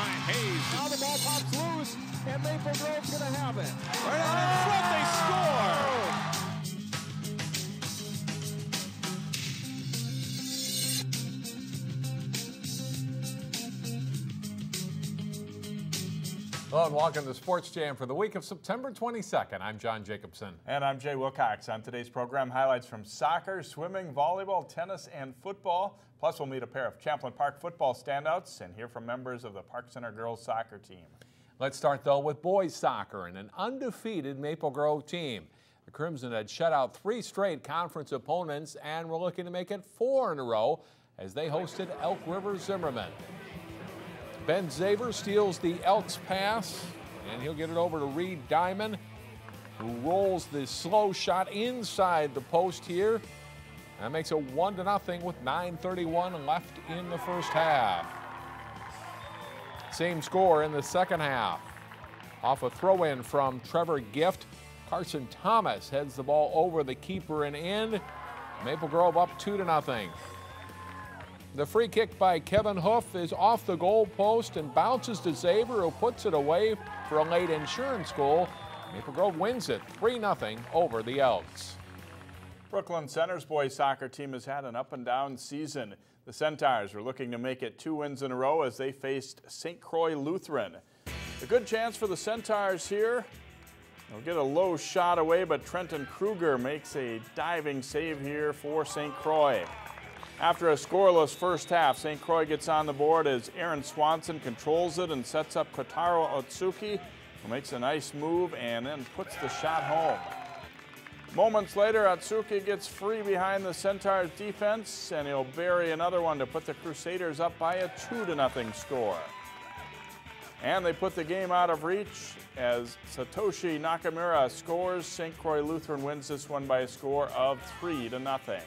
line. Hayes. Now the ball pops loose, and Maple Grove's going to have it. Right out in front, they score. Hello and welcome to Sports Jam for the week of September 22nd. I'm John Jacobson. And I'm Jay Wilcox. On today's program, highlights from soccer, swimming, volleyball, tennis, and football. Plus, we'll meet a pair of Champlin Park football standouts and hear from members of the Park Center girls soccer team. Let's start, though, with boys soccer and an undefeated Maple Grove team. The Crimson had shut out 3 straight conference opponents and were looking to make it 4 in a row as they hosted Elk River Zimmerman. Ben Zaver steals the Elks pass, and he'll get it over to Reed Diamond, who rolls the slow shot inside the post here. That makes it 1-0 with 9:31 left in the first half. Same score in the second half. Off a throw-in from Trevor Gift, Carson Thomas heads the ball over the keeper and in. Maple Grove up 2-0. The free kick by Kevin Hoof is off the goal post and bounces to Zaver, who puts it away for a late insurance goal. Maple Grove wins it 3-0 over the Elks. Brooklyn Center's boys soccer team has had an up-and-down season. The Centaurs were looking to make it 2 wins in a row as they faced St. Croix Lutheran. A good chance for the Centaurs here. They'll get a low shot away, but Trenton Kruger makes a diving save here for St. Croix. After a scoreless first half, St. Croix gets on the board as Aaron Swanson controls it and sets up Kotaro Otsuki, who makes a nice move and then puts the shot home. Moments later, Otsuki gets free behind the Centaurs defense, and he'll bury another one to put the Crusaders up by a 2-0 score. And they put the game out of reach as Satoshi Nakamura scores. St. Croix Lutheran wins this one by a score of 3-0.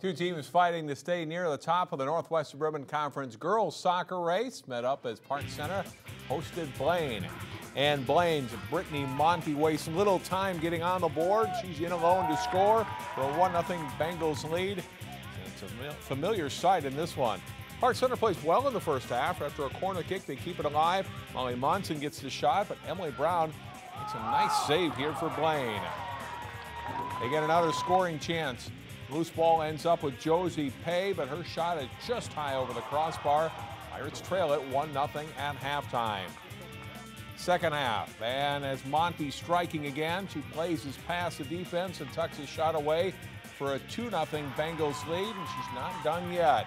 Two teams fighting to stay near the top of the Northwest Suburban Conference girls soccer race met up as Park Center hosted Blaine. And Blaine's Brittany Monty wastes little time getting on the board. She's in alone to score for a 1-0 Bengals lead. And it's a familiar sight in this one. Park Center plays well in the first half. After a corner kick, they keep it alive. Molly Monson gets the shot, but Emily Brown makes a nice save here for Blaine. They get another scoring chance. Loose ball ends up with Josie Pay, but her shot is just high over the crossbar. Pirates trail it 1-0 at halftime. Second half, and as Monty striking again, she plays his pass to defense and tucks his shot away for a 2-0 Bengals lead, and she's not done yet.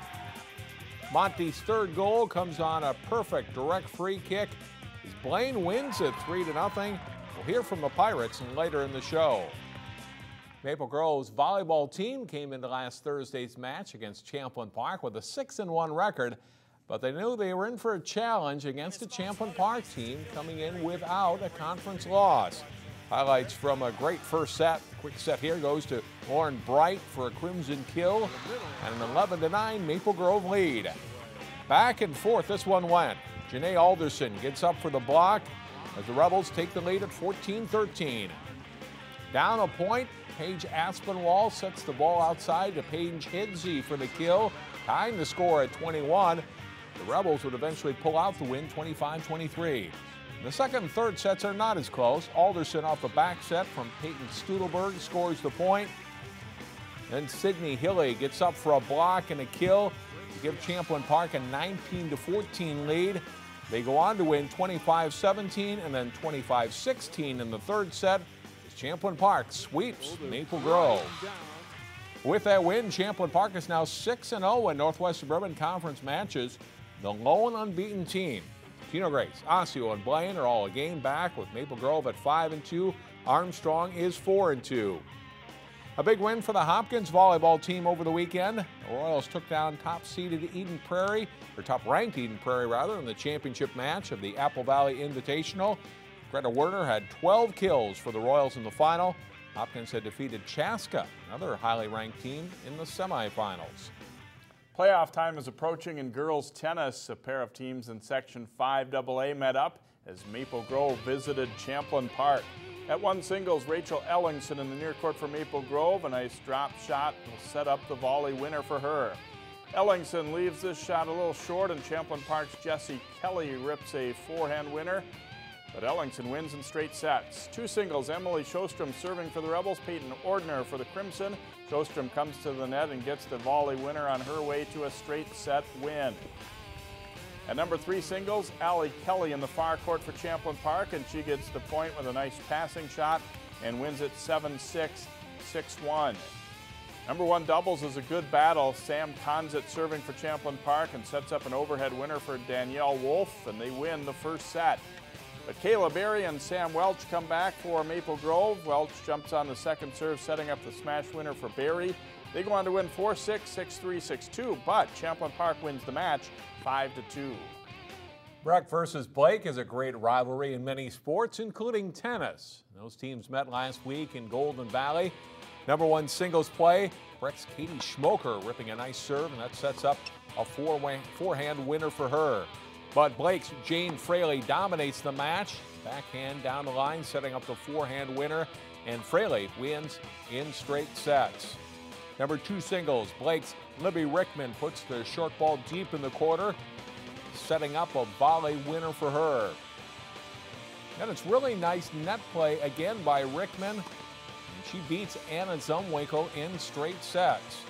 Monty's third goal comes on a perfect direct free kick as Blaine wins it 3-0. We'll hear from the Pirates later in the show. Maple Grove's volleyball team came into last Thursday's match against Champlin Park with a 6-1 record, but they knew they were in for a challenge against a Champlin Park team coming in without a conference loss. Highlights from a great first set. The quick set here goes to Lauren Bright for a Crimson kill and an 11-9 Maple Grove lead. Back and forth this one went. Janae Alderson gets up for the block as the Rebels take the lead at 14-13. Down a point, Paige Aspinwall sets the ball outside to Paige Hidsey for the kill, tying the score at 21. The Rebels would eventually pull out the win 25-23. The second and third sets are not as close. Alderson off the back set from Peyton Studelberg scores the point. Then Sydney Hilly gets up for a block and a kill to give Champlin Park a 19-14 lead. They go on to win 25-17 and then 25-16 in the third set. Champlin Park sweeps Maple Grove. With that win, Champlin Park is now 6-0 in Northwest Suburban Conference matches. The lone unbeaten team. Tino Grace, Osseo, and Blaine are all a game back with Maple Grove at 5-2. Armstrong is 4-2. A big win for the Hopkins volleyball team over the weekend. The Royals took down top-seeded Eden Prairie, or top-ranked Eden Prairie rather, in the championship match of the Apple Valley Invitational. Greta Werner had 12 kills for the Royals in the final. Hopkins had defeated Chaska, another highly ranked team, in the semifinals. Playoff time is approaching in girls tennis. A pair of teams in Section 5AA met up as Maple Grove visited Champlin Park. At one singles, Rachel Ellingson in the near court for Maple Grove. A nice drop shot will set up the volley winner for her. Ellingson leaves this shot a little short, and Champlain Park's Jesse Kelly rips a forehand winner. But Ellingson wins in straight sets. Two singles, Emily Sjostrom serving for the Rebels, Peyton Ordner for the Crimson. Sjostrom comes to the net and gets the volley winner on her way to a straight set win. At number 3 singles, Allie Kelly in the far court for Champlain Park, and she gets the point with a nice passing shot and wins it 7-6, 6-1. Number 1 doubles is a good battle. Sam Conzit serving for Champlain Park and sets up an overhead winner for Danielle Wolf, and they win the first set. But Kayla Berry and Sam Welch come back for Maple Grove. Welch jumps on the second serve, setting up the smash winner for Berry. They go on to win 4-6, 6-3, 6-2, but Champlain Park wins the match 5-2. Breck versus Blake is a great rivalry in many sports, including tennis. Those teams met last week in Golden Valley. Number 1 singles play, Breck's Katie Schmoker ripping a nice serve, and that sets up a forehand winner for her. But Blake's Jane Fraley dominates the match. Backhand down the line, setting up the forehand winner, and Fraley wins in straight sets. Number 2 singles, Blake's Libby Rickman puts the short ball deep in the quarter, setting up a volley winner for her. And it's really nice net play again by Rickman. And she beats Anna Zumwinkle in straight sets.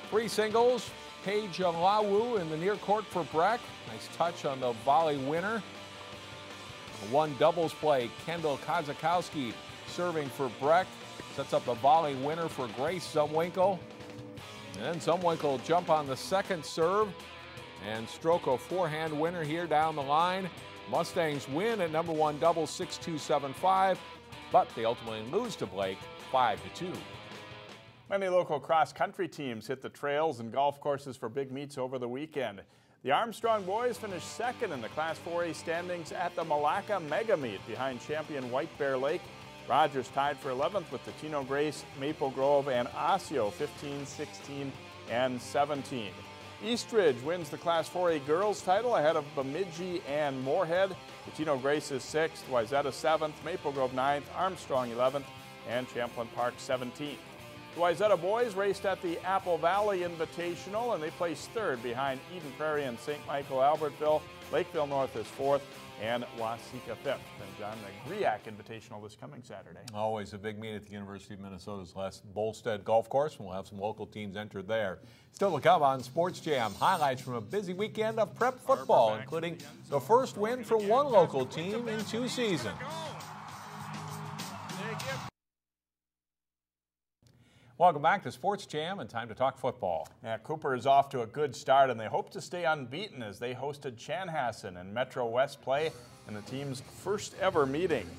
3 singles, Paige Lawu in the near court for Breck. Nice touch on the volley winner. 1 doubles play, Kendall Kozakowski serving for Breck. Sets up the volley winner for Grace Zumwinkle. And then Zumwinkle will jump on the second serve and stroke a forehand winner here down the line. Mustangs win at number 1 doubles 6-2, 7-5, but they ultimately lose to Blake 5-2. Many local cross-country teams hit the trails and golf courses for big meets over the weekend. The Armstrong boys finished second in the Class 4A standings at the Malacca Mega Meet behind champion White Bear Lake. Rogers tied for 11th with the Tino Grace, Maple Grove, and Osseo 15, 16, and 17. Eastridge wins the Class 4A girls title ahead of Bemidji and Moorhead. The Tino Grace is 6th, Wayzata 7th, Maple Grove 9th, Armstrong 11th, and Champlain Park 17th. The Wayzata boys raced at the Apple Valley Invitational, and they placed 3rd behind Eden Prairie and St. Michael Albertville. Lakeville North is 4th, and Waseca 5th. And John, the Griak Invitational this coming Saturday. Always a big meet at the University of Minnesota's Les Bolstead Golf Course, and we'll have some local teams entered there. Still to come on Sports Jam, highlights from a busy weekend of prep football, including the first win for one local team in 2 seasons. Welcome back to Sports Jam, and time to talk football. Yeah, Cooper is off to a good start, and they hope to stay unbeaten as they hosted Chanhassen in Metro West play in the team's first ever meeting.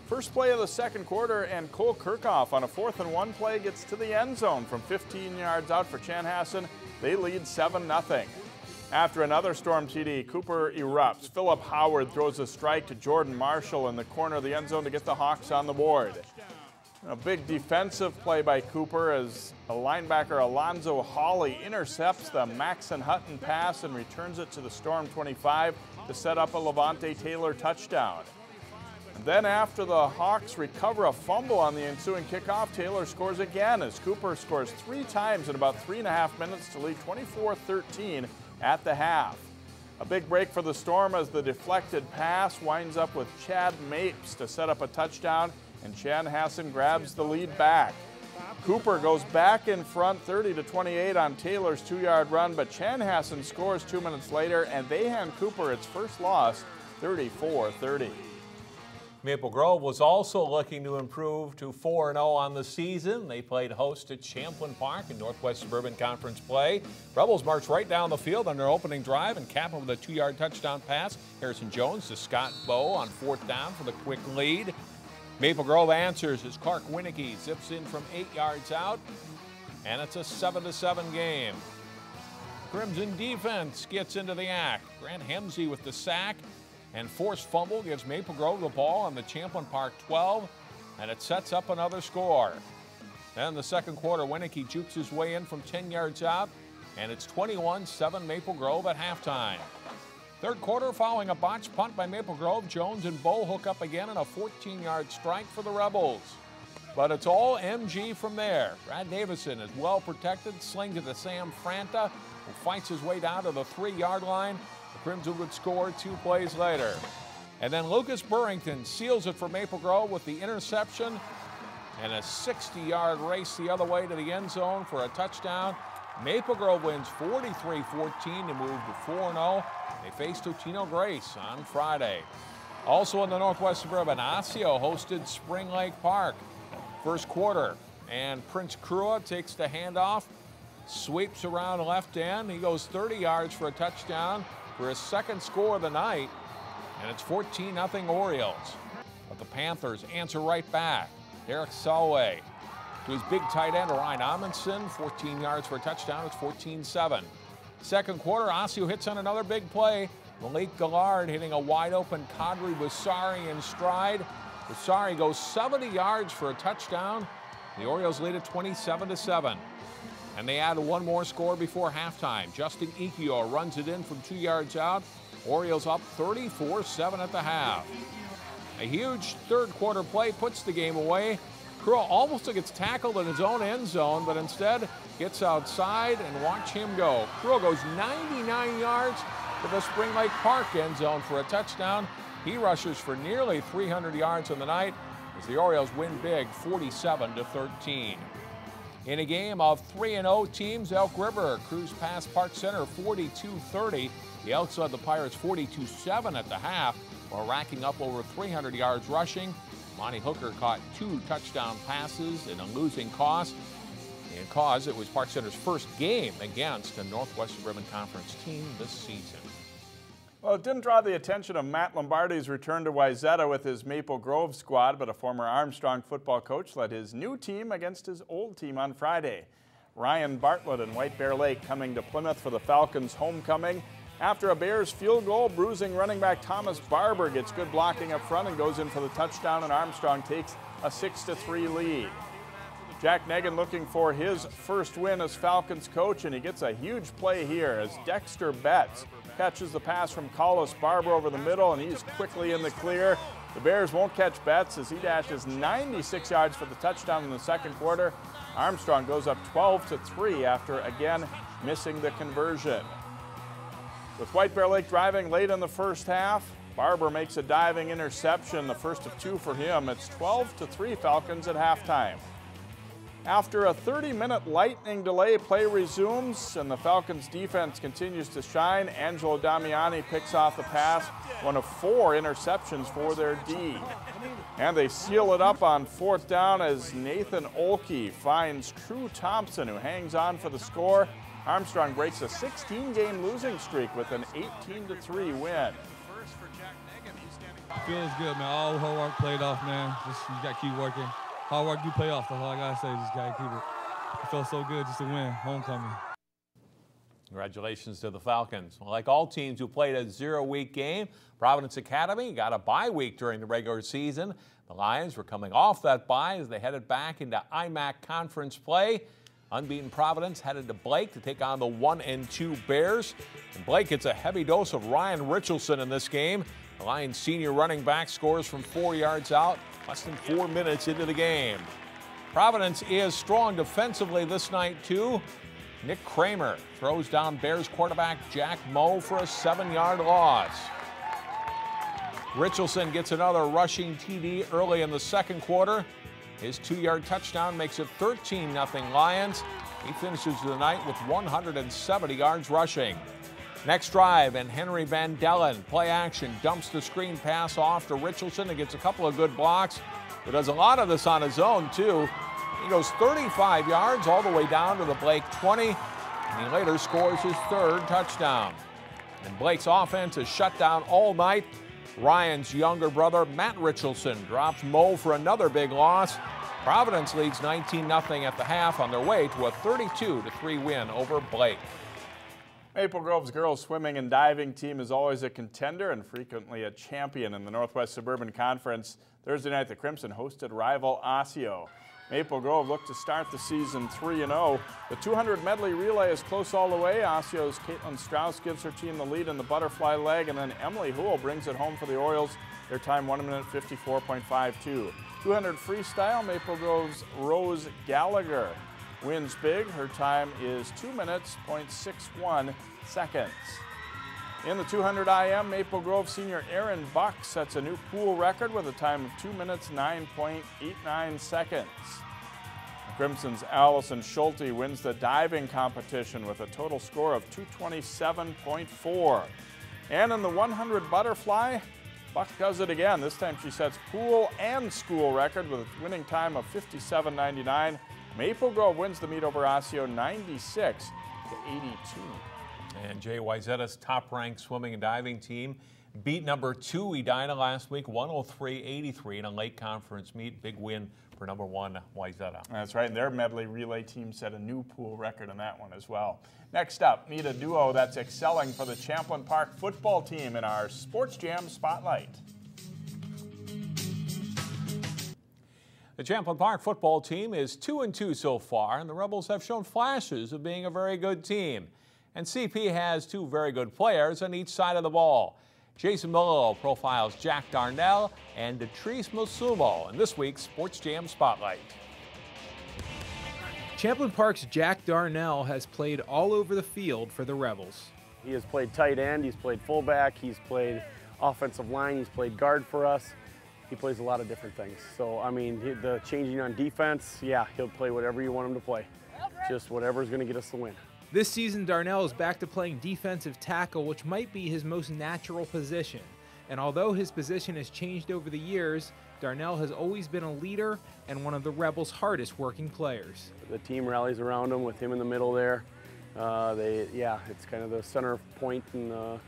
First play of the second quarter, and Cole Kirchhoff on a 4th and 1 play gets to the end zone from 15 yards out for Chanhassen. They lead 7-0. After another Storm TD, Cooper erupts. Philip Howard throws a strike to Jordan Marshall in the corner of the end zone to get the Hawks on the board. A big defensive play by Cooper as a linebacker Alonzo Hawley intercepts the Maxon Hutton pass and returns it to the Storm 25 to set up a Levante Taylor touchdown. And then after the Hawks recover a fumble on the ensuing kickoff, Taylor scores again as Cooper scores 3 times in about 3.5 minutes to lead 24-13 at the half. A big break for the Storm as the deflected pass winds up with Chad Mapes to set up a touchdown, and Chanhassen grabs the lead back. Cooper goes back in front 30-28 on Taylor's 2-yard run, but Chanhassen scores 2 minutes later, and they hand Cooper its first loss, 34-30. Maple Grove was also looking to improve to 4-0 on the season. They played host at Champlain Park in Northwest Suburban Conference play. Rebels marched right down the field on their opening drive and capped with a 2-yard touchdown pass. Harrison Jones to Scott Bowe on 4th down for the quick lead. Maple Grove answers as Clark Winicky zips in from 8 yards out, and it's a 7-7 game. Crimson defense gets into the act. Grant Hemsey with the sack, and forced fumble gives Maple Grove the ball on the Champlain Park 12, and it sets up another score. Then in the second quarter, Winicky jukes his way in from 10 yards out, and it's 21-7 Maple Grove at halftime. Third quarter, following a botched punt by Maple Grove, Jones and Bowe hook up again on a 14-yard strike for the Rebels. but it's all MG from there. Brad Davison is well protected, slings it to Sam Franta, who fights his way down to the 3-yard line. The Crimson would score 2 plays later. And then Lucas Burrington seals it for Maple Grove with the interception and a 60-yard race the other way to the end zone for a touchdown. Maple Grove wins 43-14 to move to 4-0. They face Totino Grace on Friday. Also in the Northwest Suburban, Osseo hosted Spring Lake Park. First quarter, and Prince Crua takes the handoff, sweeps around left end. He goes 30 yards for a touchdown for his second score of the night, and it's 14-0 Orioles. But the Panthers answer right back. Derek Selway to his big tight end, Ryan Amundsen, 14 yards for a touchdown. It's 14-7. Second quarter, Osseo hits on another big play. Malik Gallard hitting a wide-open Kadri Basari in stride. Basari goes 70 yards for a touchdown. The Orioles lead at 27-7. And they add one more score before halftime. Justin Ikio runs it in from 2 yards out. Orioles up 34-7 at the half. A huge third quarter play puts the game away. Crua almost gets tackled in his own end zone, but instead gets outside, and watch him go. Crua goes 99 yards to the Spring Lake Park end zone for a touchdown. He rushes for nearly 300 yards on the night as the Orioles win big 47-13. In a game of 3-0 teams, Elk River cruised past Park Center 42-30. The Elks led the Pirates 42-7 at the half while racking up over 300 yards rushing. Monty Hooker caught 2 touchdown passes in a losing cause. It was Park Center's first game against a Northwest Suburban Conference team this season. Well, it didn't draw the attention of Matt Lombardi's return to Wayzata with his Maple Grove squad, but a former Armstrong football coach led his new team against his old team on Friday. Ryan Bartlett and White Bear Lake coming to Plymouth for the Falcons' homecoming. After a Bears field goal, bruising running back Thomas Barber gets good blocking up front and goes in for the touchdown, and Armstrong takes a 6-3 lead. Jack Negan looking for his first win as Falcons coach, and he gets a huge play here as Dexter Betts catches the pass from Collis Barber over the middle, and he's quickly in the clear. The Bears won't catch Betts as he dashes 96 yards for the touchdown in the second quarter. Armstrong goes up 12-3 after again missing the conversion. With White Bear Lake driving late in the first half, Barber makes a diving interception, the first of 2 for him. It's 12-3 Falcons at halftime. After a 30-minute lightning delay, play resumes, and the Falcons' defense continues to shine. Angelo Damiani picks off the pass, one of 4 interceptions for their D. And they seal it up on 4th down as Nathan Olkey finds True Thompson, who hangs on for the score. Armstrong breaks a 16-game losing streak with an 18-3 win. Feels good, man. All the hard work played off, man. You got to keep working. Hard work do pay off. That's all I got to say. Just got to keep it. It felt so good just to win homecoming. Congratulations to the Falcons. Well, like all teams who played a 0-week game, Providence Academy got a bye week during the regular season. The Lions were coming off that bye as they headed back into IMAC conference play. Unbeaten Providence headed to Blake to take on the 1-2 Bears. And Blake gets a heavy dose of Ryan Richardson in this game. The Lions senior running back scores from 4 yards out, less than 4 minutes into the game. Providence is strong defensively this night, too. Nick Kramer throws down Bears quarterback Jack Moe for a 7-yard loss. Richardson gets another rushing TD early in the second quarter. His 2-yard touchdown makes it 13-0 Lions. He finishes the night with 170 yards rushing. Next drive, and Henry Van Dellen, play action, dumps the screen pass off to Richardson and gets a couple of good blocks, but does a lot of this on his own, too. He goes 35 yards all the way down to the Blake 20, and he later scores his 3rd touchdown. And Blake's offense is shut down all night. Ryan's younger brother, Matt Richardson, drops Moe for another big loss. Providence leads 19-0 at the half on their way to a 32-3 win over Blake. Maple Grove's girls swimming and diving team is always a contender and frequently a champion in the Northwest Suburban Conference. Thursday night, the Crimson hosted rival Osseo. Maple Grove looked to start the season 3-0. The 200 medley relay is close all the way. Osseo's Caitlin Strauss gives her team the lead in the butterfly leg, and then Emily Houle brings it home for the Orioles. Their time 1 minute 54.52. 200 freestyle, Maple Grove's Rose Gallagher wins big. Her time is 2 minutes, 0.61 seconds. In the 200 IM, Maple Grove senior Erin Buck sets a new pool record with a time of 2 minutes, 9.89 seconds. The Crimson's Allison Schulte wins the diving competition with a total score of 227.4. And in the 100 butterfly, Buck does it again. This time she sets pool and school record with a winning time of 57.99. Maple Grove wins the meet over Osseo 96-82. And Jay Wyzetta's top-ranked swimming and diving team beat number 2 Edina last week, 103-83 in a late conference meet. Big win for number 1 Wyzetta. That's right, and their medley relay team set a new pool record in that one as well. Next up, meet a duo that's excelling for the Champlin Park football team in our Sports Jam Spotlight. The Champlin Park football team is 2-2 so far, and the Rebels have shown flashes of being a very good team. And CP has 2 very good players on each side of the ball. Jason Melillo profiles Jack Darnell and Detrice Musumo in this week's Sports Jam Spotlight. Champlin Park's Jack Darnell has played all over the field for the Rebels. He has played tight end, he's played fullback, he's played offensive line, he's played guard for us. He plays a lot of different things. So, I mean, the changing on defense, yeah, he'll play whatever you want him to play. Just whatever's going to get us the win. This season, Darnell is back to playing defensive tackle, which might be his most natural position. And although his position has changed over the years, Darnell has always been a leader and one of the Rebels' hardest working players. The team rallies around him with him in the middle there. It's kind of the center point and the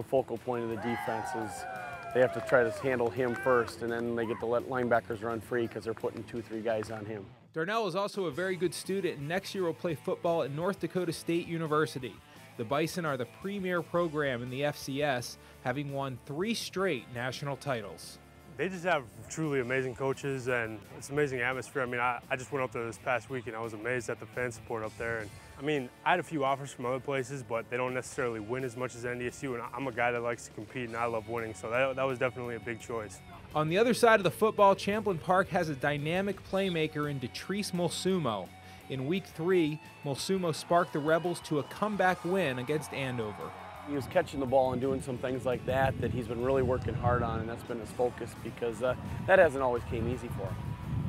focal point of the defense is they have to try to handle him first, and then they get to let linebackers run free because they're putting 2-3 guys on him. Darnell is also a very good student, and next year will play football at North Dakota State University. The Bison are the premier program in the FCS, having won 3 straight national titles. They just have truly amazing coaches, and it's an amazing atmosphere. I mean, I just went up there this past week, and I was amazed at the fan support up there. And I mean, I had a few offers from other places, but they don't necessarily win as much as NDSU, and I'm a guy that likes to compete, and I love winning, so that was definitely a big choice. On the other side of the football, Champlin Park has a dynamic playmaker in Detrice Musumo. In Week 3, Musumo sparked the Rebels to a comeback win against Andover. He was catching the ball and doing some things like that he's been really working hard on, and that's been his focus because that hasn't always came easy for him.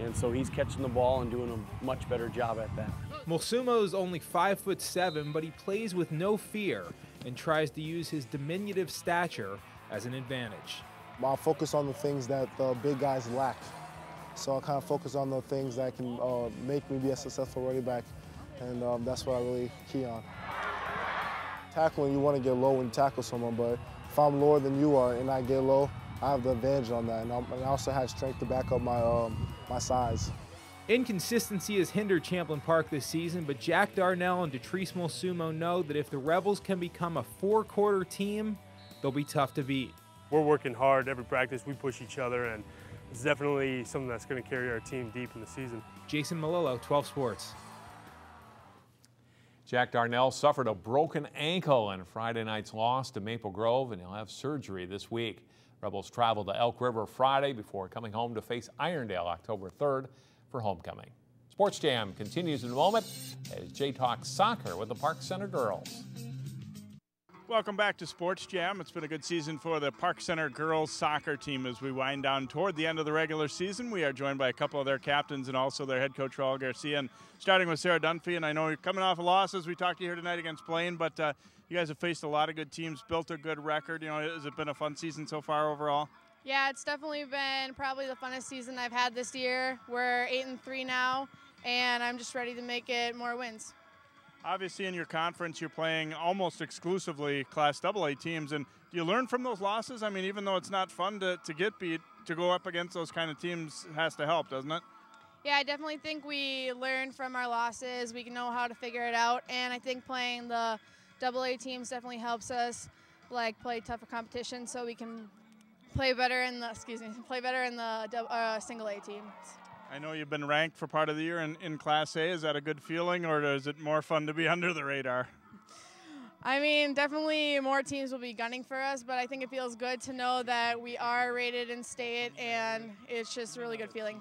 And so he's catching the ball and doing a much better job at that. Musumo is only 5'7", but he plays with no fear and tries to use his diminutive stature as an advantage. I focus on the things that the big guys lack. So I kind of focus on the things that can make me be a successful running back, and that's what I really key on. Tackling, you want to get low when you tackle someone, but if I'm lower than you are and I get low, I have the advantage on that, and I also have strength to back up my size. Inconsistency has hindered Champlin Park this season, but Jack Darnell and Detrice Musumo know that if the Rebels can become a 4-quarter team, they'll be tough to beat. We're working hard every practice. We push each other, and it's definitely something that's going to carry our team deep in the season. Jason Melillo, 12 Sports. Jack Darnell suffered a broken ankle in Friday night's loss to Maple Grove, and he'll have surgery this week. Rebels travel to Elk River Friday before coming home to face Irondale October 3rd for homecoming. Sports Jam continues in a moment as Jay talks soccer with the Park Center girls. Welcome back to Sports Jam. It's been a good season for the Park Center girls soccer team as we wind down toward the end of the regular season. We are joined by a couple of their captains and also their head coach, Raul Garcia, and starting with Sarah Dunphy. And I know you're coming off a loss as we talked to you here tonight against Blaine, but you guys have faced a lot of good teams, built a good record. You know, has it been a fun season so far overall? Yeah, it's definitely been probably the funnest season I've had this year. We're 8-3 now, and I'm just ready to make it more wins. Obviously, in your conference, you're playing almost exclusively Class AA teams, and do you learn from those losses? I mean, even though it's not fun to get beat, to go up against those kind of teams has to help, doesn't it? Yeah, I definitely think we learn from our losses. We know how to figure it out, and I think playing the AA teams definitely helps us like play tougher competition so we can play better in the single A teams. I know you've been ranked for part of the year in Class A. Is that a good feeling, or is it more fun to be under the radar? I mean, definitely more teams will be gunning for us, but I think it feels good to know that we are rated in state, and it's just a really good feeling.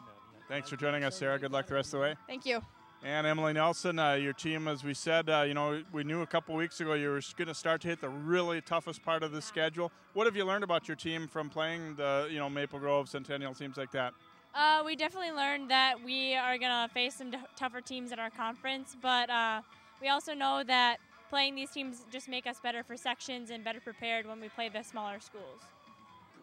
Thanks for joining us, Sarah. Good luck the rest of the way. Thank you. And Emily Nelson, your team, as we said, you know, we knew a couple weeks ago you were going to start to hit the really toughest part of the schedule. What have you learned about your team from playing the, you know, Maple Grove, Centennial teams like that? We definitely learned that we are going to face some tougher teams in our conference, but we also know that playing these teams just make us better for sections and better prepared when we play the smaller schools.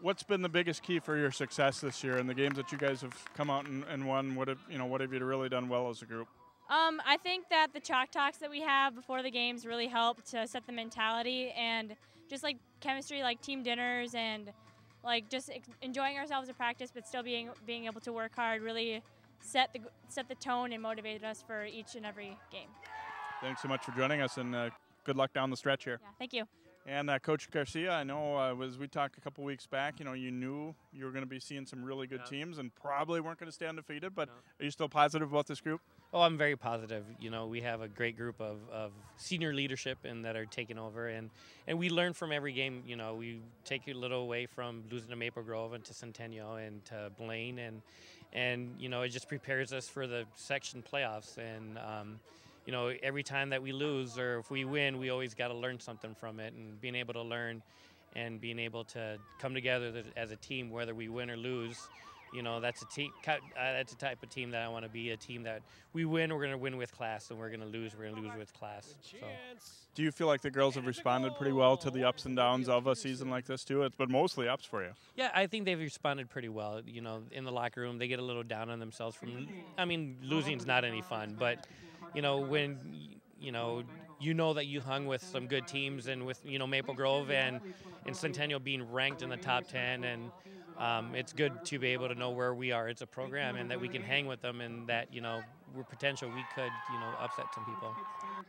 What's been the biggest key for your success this year in the games that you guys have come out and won? What have you really done well as a group? I think that the chalk talks that we have before the games really help to set the mentality, and just like chemistry, like team dinners and like just enjoying ourselves at practice, but still being able to work hard really set the tone and motivated us for each and every game. Thanks so much for joining us, and good luck down the stretch here. Yeah, thank you. And Coach Garcia, I know as we talked a couple weeks back, you know, you knew you were going to be seeing some really good teams and probably weren't going to stay undefeated, but are you still positive about this group? Oh, I'm very positive. You know, we have a great group of senior leadership and that are taking over, and we learn from every game. You know, we take a little away from losing to Maple Grove and to Centennial and to Blaine, and you know, it just prepares us for the section playoffs. And you know, every time that we lose or if we win, we always got to learn something from it, and being able to learn and being able to come together as a team, whether we win or lose. You know, that's a team. That's the type of team that I want to be. A team that we win, we're going to win with class, and we're going to lose with class. So. Do you feel like the girls have responded pretty well to the ups and downs of a season like this too? It's been mostly ups for you. Yeah, I think they've responded pretty well. You know, in the locker room, they get a little down on themselves from. I mean, losing's not any fun, but you know when you know that you hung with some good teams, and with Maple Grove and Centennial being ranked in the top 10 and. It's good to be able to know where we are as a program and that we can hang with them, and that, we're potential we could, upset some people.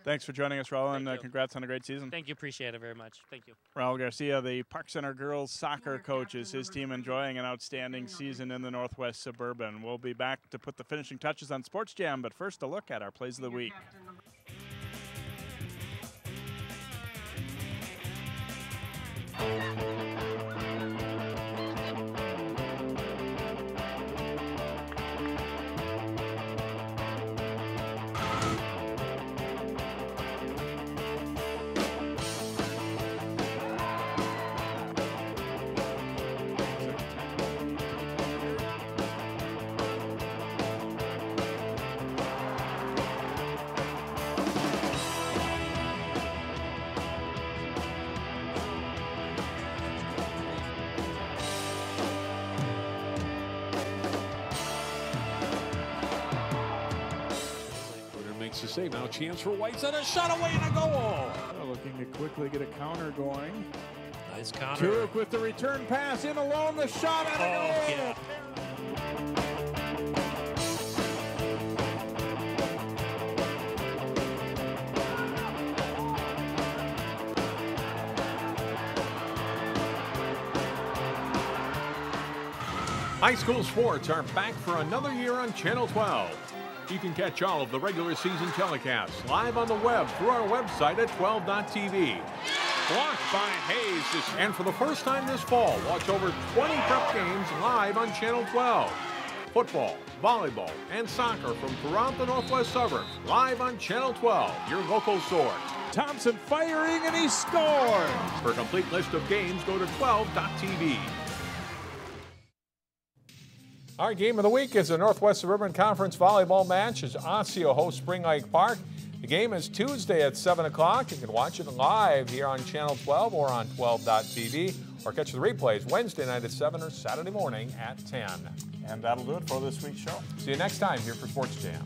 Thanks for joining us, Raul, and congrats on a great season. Thank you. Appreciate it very much. Thank you. Raul Garcia, the Park Center girls soccer coach, is his team enjoying an outstanding season in the Northwest Suburban. We'll be back to put the finishing touches on Sports Jam, but first a look at our Plays of the Week. To save. Now chance for Whites and a shot away and a goal. Looking to quickly get a counter going. Nice counter. Turek with the return pass in alone, the shot and a goal. Yeah. High school sports are back for another year on Channel 12. You can catch all of the regular season telecasts live on the web through our website at 12.tv. Blocked by Hayes, and for the first time this fall, watch over 20 prep games live on Channel 12. Football, volleyball, and soccer from throughout the Northwest suburbs, live on Channel 12, your local source. Thompson firing, and he scores! For a complete list of games, go to 12.tv. Our game of the week is a Northwest Suburban Conference volleyball match as Osseo hosts Spring Lake Park. The game is Tuesday at 7 o'clock. You can watch it live here on Channel 12 or on 12.tv, or catch the replays Wednesday night at 7 or Saturday morning at 10. And that'll do it for this week's show. See you next time here for Sports Jam.